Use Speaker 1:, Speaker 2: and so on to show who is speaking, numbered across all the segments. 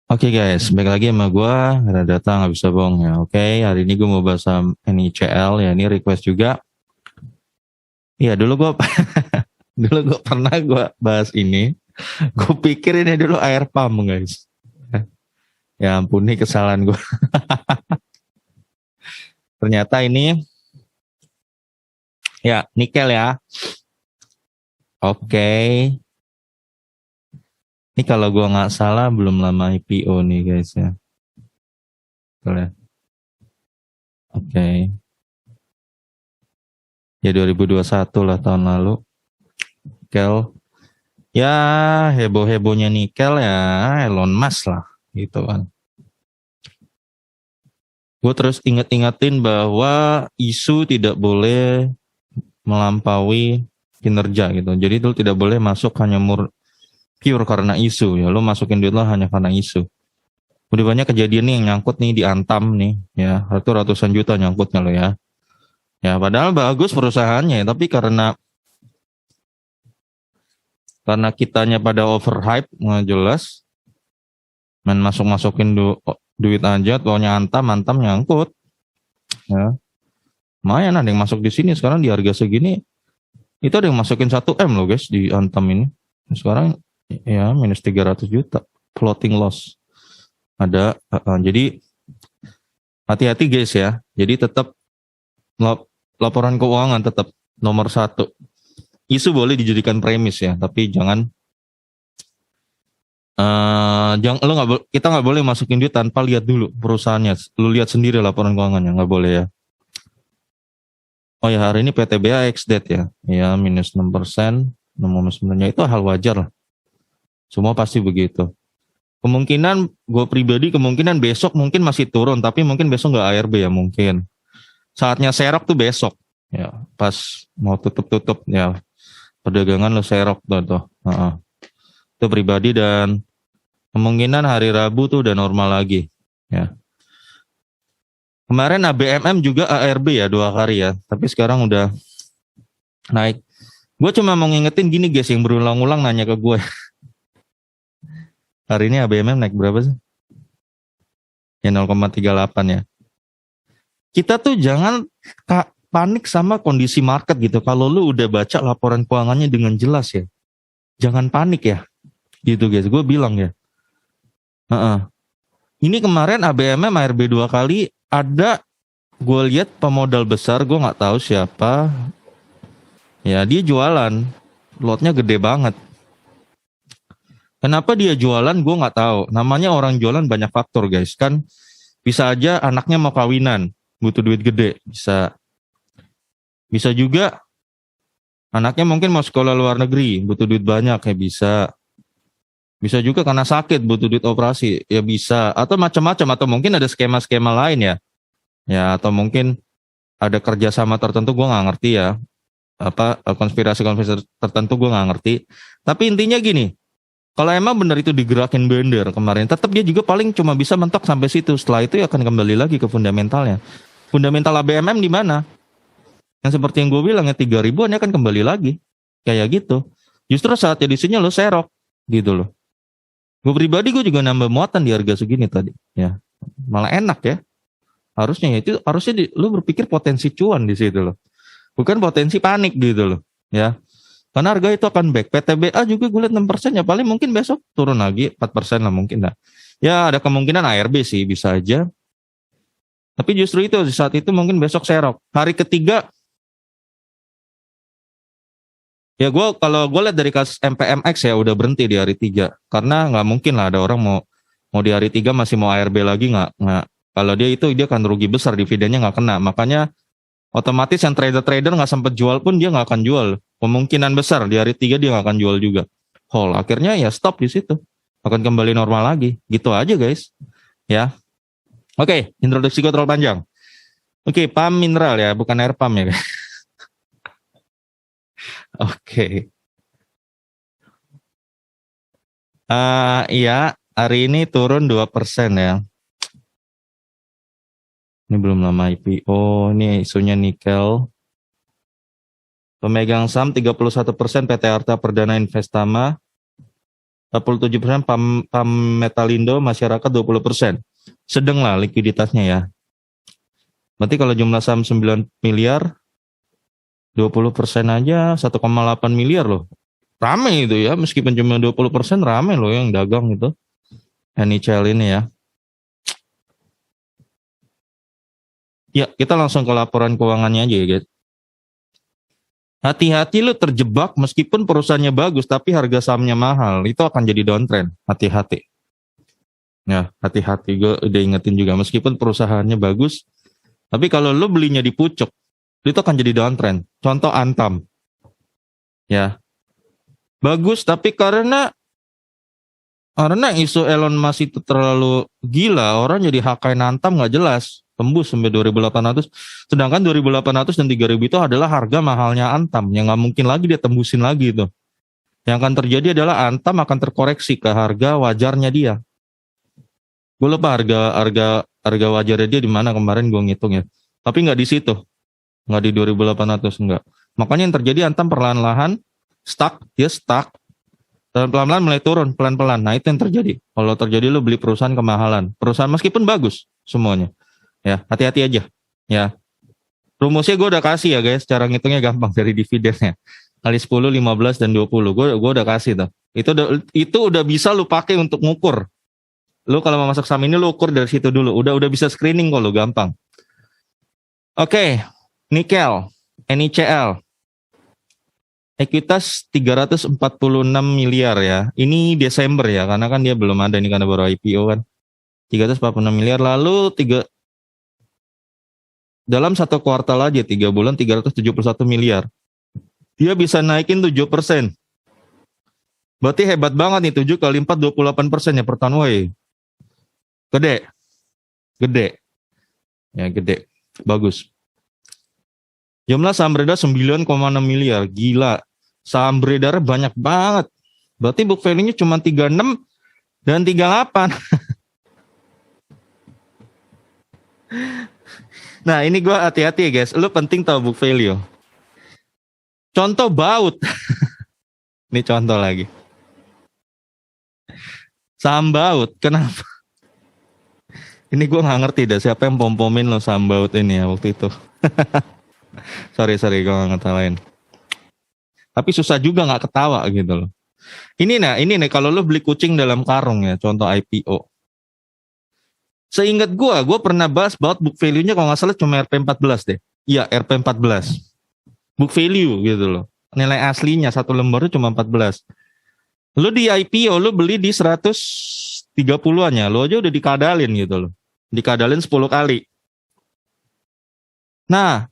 Speaker 1: Oke guys, balik lagi sama gue, ada datang nggak bisa bohong ya. Oke, hari ini gue mau bahas NICL ya, ini request juga. Iya dulu gue dulu gue pernah gue bahas ini. Gue pikir ini dulu air pump guys. Ya ampun nih kesalahan gue. Ternyata ini ya nikel ya. Oke, ini kalau gue nggak salah belum lama IPO nih guys ya. Betul ya. Oke. Ya 2021 lah tahun lalu. Nikel. Ya heboh-hebohnya nikel ya Elon Musk lah gitu kan. Gue terus inget-ingetin bahwa isu tidak boleh melampaui kinerja gitu. Jadi itu tidak boleh masuk hanya pure karena isu ya. Lo masukin duit lo hanya karena isu. Udah banyak kejadian nih yang nyangkut nih di Antam nih ya. Itu ratusan juta nyangkutnya lo ya. Ya padahal bagus perusahaannya, tapi karena kitanya pada overhype nggak jelas, main masukin duit aja, taunya Antam nyangkut. Ya, lumayan ada yang masuk di sini sekarang di harga segini. Itu ada yang masukin 1 M loh guys di Antam ini. Sekarang ya minus 300 juta floating loss. Ada, jadi hati-hati guys ya. Jadi tetap laporan keuangan tetap nomor 1. Isu boleh dijadikan premis ya, tapi jangan kita nggak boleh masukin duit tanpa lihat dulu perusahaannya. Lu lihat sendiri laporan keuangannya, nggak boleh ya. Oh ya hari ini PTBA ex-date ya, ya minus 6%. Namun sebenarnya itu hal wajar lah. Semua pasti begitu. Kemungkinan gue pribadi kemungkinan besok mungkin masih turun, tapi mungkin besok nggak ARB ya mungkin. Saatnya serok tuh besok, ya pas mau tutup ya perdagangan lo serok tuh. Itu pribadi dan kemungkinan hari Rabu tuh udah normal lagi, ya. Kemarin ABMM juga ARB ya 2 kali ya, tapi sekarang udah naik. Gue cuma mau ngingetin gini guys, yang berulang-ulang nanya ke gue. Hari ini ABMM naik berapa sih? Ya 0,38 ya. Kita tuh jangan panik sama kondisi market gitu. Kalau lu udah baca laporan keuangannya dengan jelas ya, jangan panik ya. Gitu guys, gue bilang ya. Ini kemarin ABMM ARB 2 kali. Ada, gue lihat pemodal besar, gue nggak tahu siapa. Ya dia jualan, lotnya gede banget. Kenapa dia jualan? Gue nggak tahu. Namanya orang jualan banyak faktor guys. Kan bisa aja anaknya mau kawinan, butuh duit gede. Bisa juga anaknya mungkin mau sekolah luar negeri, butuh duit banyak ya bisa. Bisa juga karena sakit butuh duit operasi ya bisa. Atau macam-macam, atau mungkin ada skema-skema lain ya. Ya atau mungkin ada kerjasama tertentu, gue nggak ngerti ya. Apa konspirasi-konspirasi tertentu gue nggak ngerti. Tapi intinya gini, kalau emang benar itu digerakin Bender kemarin, tetap dia juga paling cuma bisa mentok sampai situ. Setelah itu ya akan kembali lagi ke fundamentalnya. Fundamental ABMM di mana? Yang seperti yang gue bilang ya 3.000-an ya akan kembali lagi. Kayak gitu. Justru saatnya di sini lo serok gitu loh. Gue pribadi gue juga nambah muatan di harga segini tadi. Ya, malah enak ya. Harusnya lo berpikir potensi cuan di situ loh. Bukan potensi panik gitu loh. Ya. Karena harga itu akan back. PTBA juga gue lihat 6% ya. Paling mungkin besok turun lagi 4% lah mungkin lah. Ya ada kemungkinan ARB sih bisa aja. Tapi justru itu saat itu mungkin besok serok. Hari ketiga ya kalau gue lihat dari kasus MPMX ya udah berhenti di hari 3. Karena nggak mungkin lah ada orang mau di hari 3 masih mau ARB lagi nggak. Kalau dia akan rugi besar, dividennya nggak kena. Makanya otomatis yang trader-trader nggak sempat jual pun dia nggak akan jual. Kemungkinan besar di hari 3 dia nggak akan jual juga. Akhirnya ya stop di situ. Akan kembali normal lagi. Gitu aja guys. Ya. Oke, introduksi gue terlalu panjang. Oke, pump mineral ya, bukan air pump ya guys. Oke. Iya, hari ini turun 2% ya. Ini belum lama IPO, ini isunya nikel. Pemegang saham 31% PT Arta Perdana Investama. 47%, Pam Metalindo masyarakat 20%. Sedang lah likuiditasnya ya. Berarti kalau jumlah saham 9 miliar, 20% aja 1,8 miliar loh. Rame itu ya, meskipun cuma 20% rame loh yang dagang itu. NICL ini ya. Ya, kita langsung ke laporan keuangannya aja ya guys. Hati-hati lu terjebak meskipun perusahaannya bagus tapi harga sahamnya mahal. Itu akan jadi downtrend. Hati-hati. Ya, hati-hati. Gue udah ingetin juga. Meskipun perusahaannya bagus, tapi kalau lu belinya di pucuk, itu akan jadi downtrend. Contoh Antam. Ya. Bagus tapi karena isu Elon Musk itu terlalu gila, orang jadi hakain Antam nggak jelas. Tembus sampai 2.800. Sedangkan 2.800 dan 3.000 itu adalah harga mahalnya Antam. Yang nggak mungkin lagi dia tembusin lagi itu. Yang akan terjadi adalah Antam akan terkoreksi ke harga wajarnya dia. Gue lupa harga wajarnya dia di mana kemarin gue ngitung ya. Tapi nggak di situ. Nggak di 2.800, enggak. Makanya yang terjadi Antam perlahan-lahan stuck. Dan pelan-pelan mulai turun, pelan-pelan. Nah itu yang terjadi. Kalau terjadi lo beli perusahaan kemahalan. Perusahaan meskipun bagus semuanya. Ya, hati-hati aja. Ya. Rumusnya gue udah kasih ya guys, cara ngitungnya gampang dari dividennya. Kali 10, 15 dan 20. Gue udah kasih tuh. Itu udah bisa lu pakai untuk ngukur. Lu kalau mau masuk saham ini lu ukur dari situ dulu. Udah bisa screening kok lu gampang. Oke, nikel, NICL. Ekuitas 346 miliar ya. Ini Desember ya, karena kan dia belum ada ini karena baru IPO kan. 346 miliar lalu dalam satu kuartal aja 3 bulan 371 miliar. Dia bisa naikin 7%. Berarti hebat banget nih, 7 kali 4 28% ya per tahun. Woi. Gede. Ya gede. Bagus. Jumlah saham beredar 9,6 miliar. Gila. Saham beredar banyak banget. Berarti book value-nya cuma 36 dan 38. Nah ini gue hati-hati ya guys. Lu penting tahu book value. Contoh baut. Ini contoh lagi. Saham baut. Kenapa? Ini gue gak ngerti dah siapa yang pom-pomin lo saham baut ini ya waktu itu. sorry gue gak ngetawain. Tapi susah juga gak ketawa gitu loh. Ini nih kalau lu beli kucing dalam karung ya. Contoh IPO. Seingat gue pernah bahas baut book value-nya kalau gak salah cuma RP14 deh. Iya RP14. Book value gitu loh. Nilai aslinya satu lembarnya cuma 14. Lu di IPO lu beli di 130-an ya. Lu aja udah dikadalin gitu loh. Dikadalin 10 kali. Nah,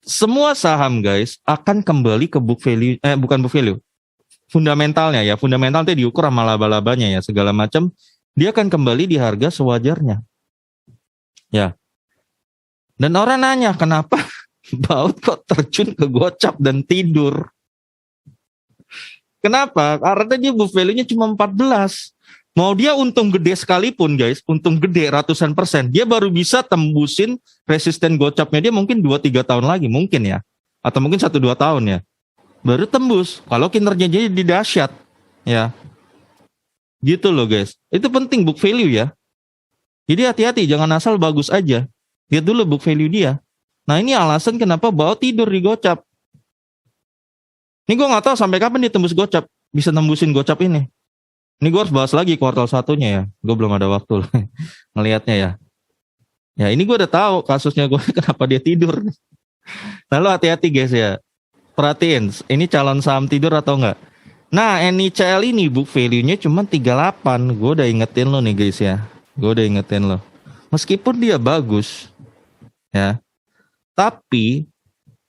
Speaker 1: semua saham guys akan kembali ke book value, bukan book value. Fundamentalnya ya. Fundamental itu diukur sama laba-labanya ya. Segala macam. Dia akan kembali di harga sewajarnya. Ya. Dan orang nanya kenapa baut kok terjun ke gocap dan tidur. Kenapa? Karena dia book value-nya cuma 14. Mau dia untung gede sekalipun guys, untung gede ratusan %, dia baru bisa tembusin resisten gocapnya dia mungkin 2-3 tahun lagi mungkin ya. Atau mungkin 1-2 tahun ya. Baru tembus. Kalau kinerjanya jadi dahsyat. Ya. Gitu loh guys. Itu penting book value ya. Jadi hati-hati, jangan asal bagus aja. Lihat dulu book value dia. Nah ini alasan kenapa baut tidur di gocap. Ini gue gak tahu sampai kapan dia tembus gocap. Bisa nembusin gocap ini. Ini gue harus bahas lagi kuartal 1-nya ya. Gue belum ada waktu ngelihatnya ya. Ya ini gue udah tahu kasusnya gue kenapa dia tidur. Lalu hati-hati guys ya. Perhatiin, ini calon saham tidur atau enggak. Nah NICL ini book value-nya cuma 38. Gue udah ingetin lo nih guys ya. Gue udah ingetin lo. Meskipun dia bagus. Ya. Tapi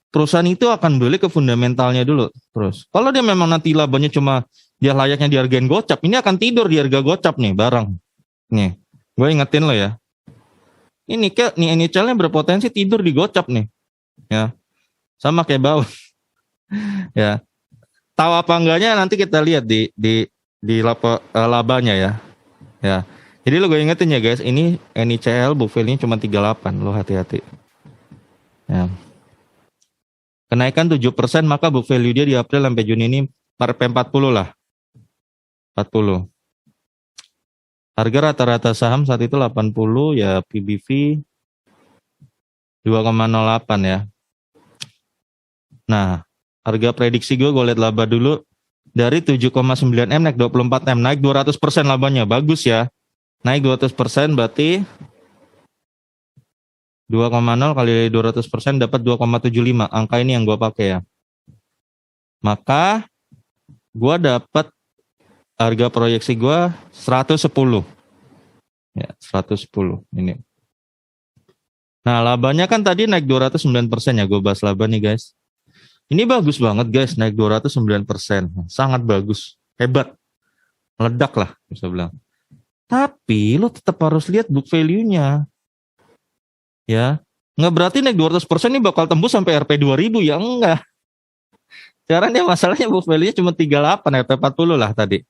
Speaker 1: perusahaan itu akan beli ke fundamentalnya dulu. Terus kalau dia memang nanti labanya cuma dia layaknya dihargain gocap, ini akan tidur di harga gocap nih barang. Nih, gue ingetin lo ya. Ini NICL-nya berpotensi tidur di gocap nih. Ya. Sama kayak bau. Ya. Tahu apa enggaknya nanti kita lihat di labanya ya. Ya. Jadi lo gue ingetin ya guys, ini NICL book value-nya cuma 38, lo hati-hati. Ya. Kenaikan 7%, maka book value dia di April sampai Juni ini RP40 lah. 40. Harga rata-rata saham saat itu 80 ya, PBV 2,08 ya. Nah, harga prediksi gue lihat laba dulu dari 7,9 M naik 24 M, naik 200% labanya, bagus ya. Naik 200% berarti 2,0 kali 200% dapat 2,75. Angka ini yang gue pakai ya. Maka gue dapat harga proyeksi gue 110. Ya, 110 ini. Nah, labanya kan tadi naik 209% ya, gue bahas laba nih guys. Ini bagus banget guys, naik 209%. Sangat bagus, hebat. Meledak lah, bisa bilang. Tapi lo tetap harus lihat book value-nya. Ya, nggak berarti naik 200% ini bakal tembus sampai RP 2000 ya, enggak. Sekarang dia masalahnya book value-nya cuma 38, RP 40 lah tadi.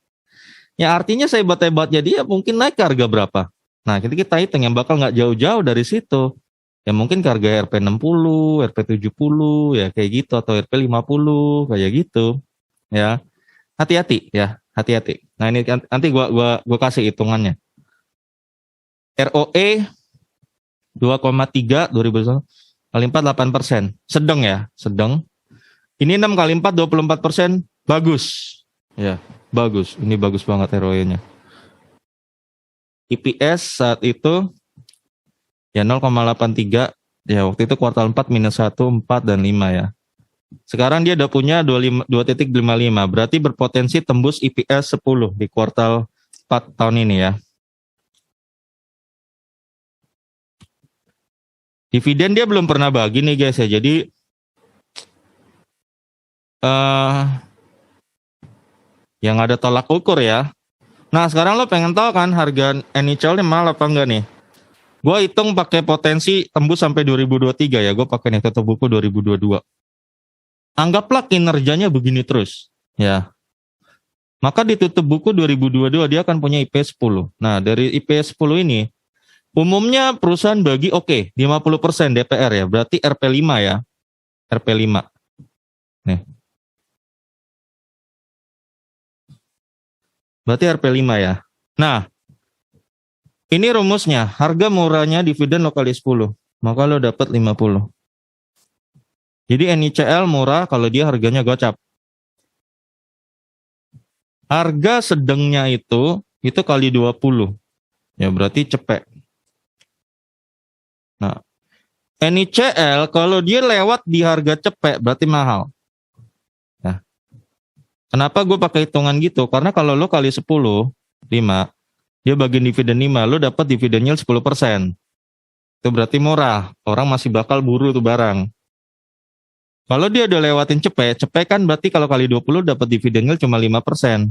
Speaker 1: Ya artinya sehebat-hebatnya dia mungkin naik ke harga berapa. Nah, kita hitung yang bakal nggak jauh-jauh dari situ. Ya mungkin ke harga RP 60, RP 70 ya kayak gitu, atau RP 50 kayak gitu. Ya. Hati-hati ya, hati-hati. Nah, ini nanti gua kasih hitungannya. ROE 2,3 2021 kali 4 8%. Sedang ya, sedang. Ini 6 kali 4 24%, bagus. Ya, bagus. Ini bagus banget ROE-nya. EPS saat itu ya 0,83 ya, waktu itu kuartal 4 minus 1, 4 dan 5 ya. Sekarang dia udah punya 2,55, berarti berpotensi tembus EPS 10 di kuartal 4 tahun ini ya. Dividen dia belum pernah bagi nih guys ya, jadi yang ada tolak ukur ya. Nah sekarang lo pengen tahu kan harga NHL ini mahal apa enggak nih? Gue hitung pakai potensi tembus sampai 2023 ya, gue pakai nih tutup buku 2022. Anggaplah kinerjanya begini terus ya. Maka di tutup buku 2022 dia akan punya IP 10. Nah dari IP 10 ini umumnya perusahaan bagi 50% DPR ya, berarti RP5 ya. RP5. Nih. Berarti RP5 ya. Nah, ini rumusnya, harga murahnya dividen lo kali 10, maka lo dapat 50. Jadi NICL murah kalau dia harganya gocap. Harga sedangnya itu kali 20. Ya berarti cepet. Nah, NICL kalau dia lewat di harga cepet berarti mahal. Nah, kenapa gue pakai hitungan gitu? Karena kalau lo kali 10, 5, dia bagian dividen 5, lo dapat dividen yield 10%. Itu berarti murah. Orang masih bakal buru tuh barang. Kalau dia udah lewatin cepet kan berarti kalau kali 20 dapat dividen yield cuma 5%.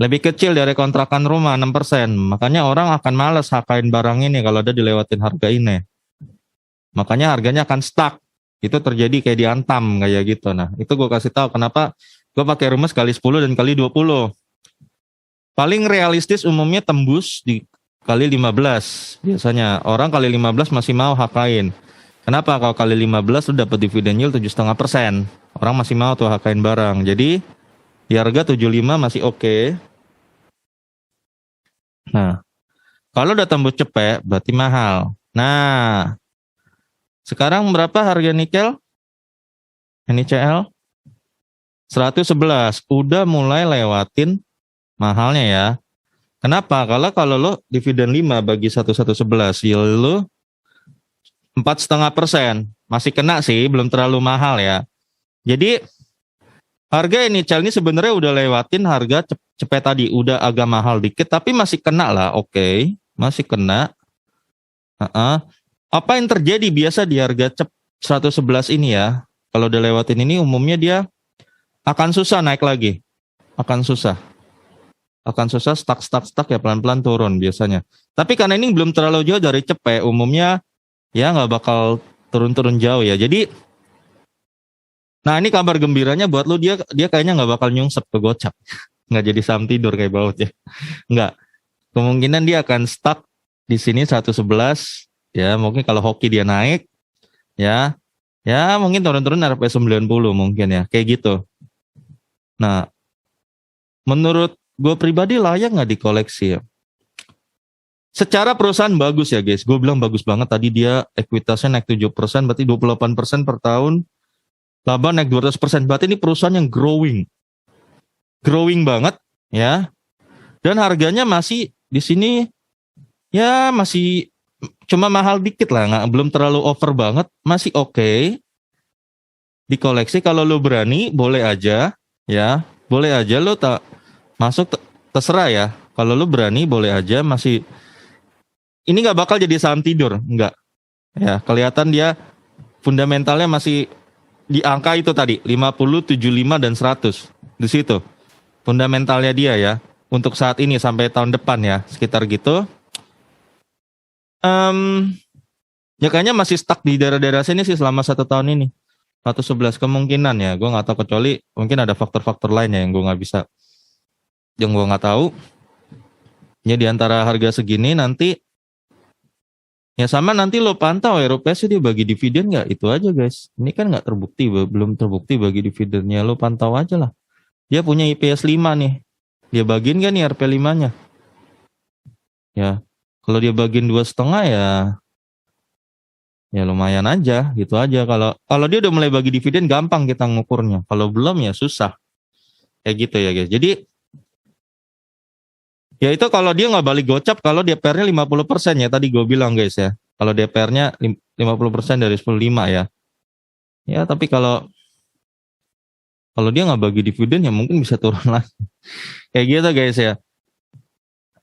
Speaker 1: Lebih kecil dari kontrakan rumah 6%. Makanya orang akan malas hakain barang ini kalau udah dilewatin harga ini. Makanya harganya akan stuck. Itu terjadi kayak diantam kayak gitu. Nah, itu gue kasih tahu kenapa gue pakai rumus kali 10 dan kali 20. Paling realistis umumnya tembus di kali 15. Biasanya orang kali 15 masih mau hakain. Kenapa? Kalau kali 15 lu dapat dividen yield 7,5%. Orang masih mau tuh hakain barang. Jadi di harga 75 masih oke. Nah, kalau udah tembus cepet berarti mahal. Nah, sekarang berapa harga nikel? NICL 111. Udah mulai lewatin mahalnya ya. Kenapa? Kalau lo dividen 5 bagi 1,11 yield lo 4,5%. Masih kena sih, belum terlalu mahal ya. Jadi harga NICL ini sebenarnya udah lewatin harga cepet tadi. Udah agak mahal dikit tapi masih kena lah. Oke, masih kena. Apa yang terjadi biasa di harga 111 ini ya, kalau udah lewatin ini umumnya dia akan susah naik lagi. Akan susah stuck ya, pelan-pelan turun biasanya. Tapi karena ini belum terlalu jauh dari cepet, umumnya ya nggak bakal turun-turun jauh ya. Jadi, nah ini kabar gembiranya buat lu, dia kayaknya nggak bakal nyungsep ke gocap. Nggak jadi saham tidur kayak baut ya. Nggak. Kemungkinan dia akan stuck di sini 111. Ya mungkin kalau hoki dia naik, ya mungkin turun-turun RP 90 mungkin ya, kayak gitu. Nah menurut gue pribadi layak nggak dikoleksi ya? Secara perusahaan bagus ya guys, gue bilang bagus banget. Tadi dia ekuitasnya naik 7%, berarti 28% per tahun. Laba naik 200%, berarti ini perusahaan yang growing. Growing banget ya. Dan harganya masih di sini ya masih cuma mahal dikit lah, nggak, belum terlalu over banget, masih oke. Dikoleksi kalau lo berani boleh aja ya, boleh aja lo tak masuk terserah ya. Kalau lo berani boleh aja, masih ini nggak bakal jadi saham tidur, nggak ya, kelihatan dia fundamentalnya masih di angka itu tadi 50, 75 dan 100 di situ fundamentalnya dia ya untuk saat ini sampai tahun depan ya sekitar gitu. Ya kayaknya masih stuck di daerah-daerah sini sih selama 1 tahun ini. 111 kemungkinan ya, gue nggak tahu, kecuali mungkin ada faktor-faktor lain ya yang gue nggak bisa, yang gue nggak tahu. Ya di antara harga segini nanti, ya sama nanti lo pantau Eropa sih dia bagi dividen nggak, itu aja guys. Ini kan nggak terbukti, belum terbukti bagi dividennya, lo pantau aja lah. Dia punya IPS 5 nih, dia bagiin kan nih RP 5-nya. Ya, kalau dia bagiin 2,5 ya lumayan aja, gitu aja. Kalau dia udah mulai bagi dividen gampang kita ngukurnya. Kalau belum ya susah. Kayak gitu ya guys. Jadi ya itu kalau dia nggak balik gocap, kalau DPR-nya 50% ya tadi gue bilang guys ya. Kalau DPR-nya 50% dari 15 ya. Ya tapi kalau dia nggak bagi dividen ya mungkin bisa turun lagi. Kayak gitu guys ya.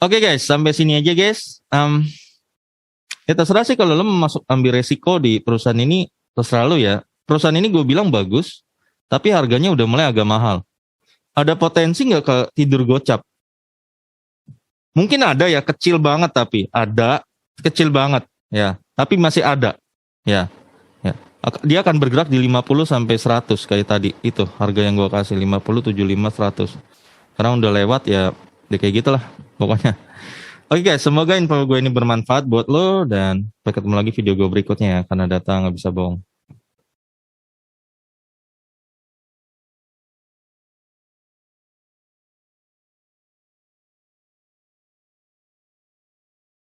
Speaker 1: Oke guys, sampai sini aja guys. Ya terserah sih kalau lo mau ambil resiko di perusahaan ini, terserah lo ya. Perusahaan ini gue bilang bagus, tapi harganya udah mulai agak mahal. Ada potensi nggak ke tidur gocap? Mungkin ada ya, kecil banget tapi ada, kecil banget ya. Tapi masih ada ya. Ya. Dia akan bergerak di 50 sampai 100 kayak tadi itu harga yang gue kasih 50, 75, 100. Karena udah lewat ya kayak gitulah pokoknya. Oke guys, semoga info gue ini bermanfaat buat lo dan sampai ketemu lagi video gue berikutnya ya, karena data nggak bisa bohong.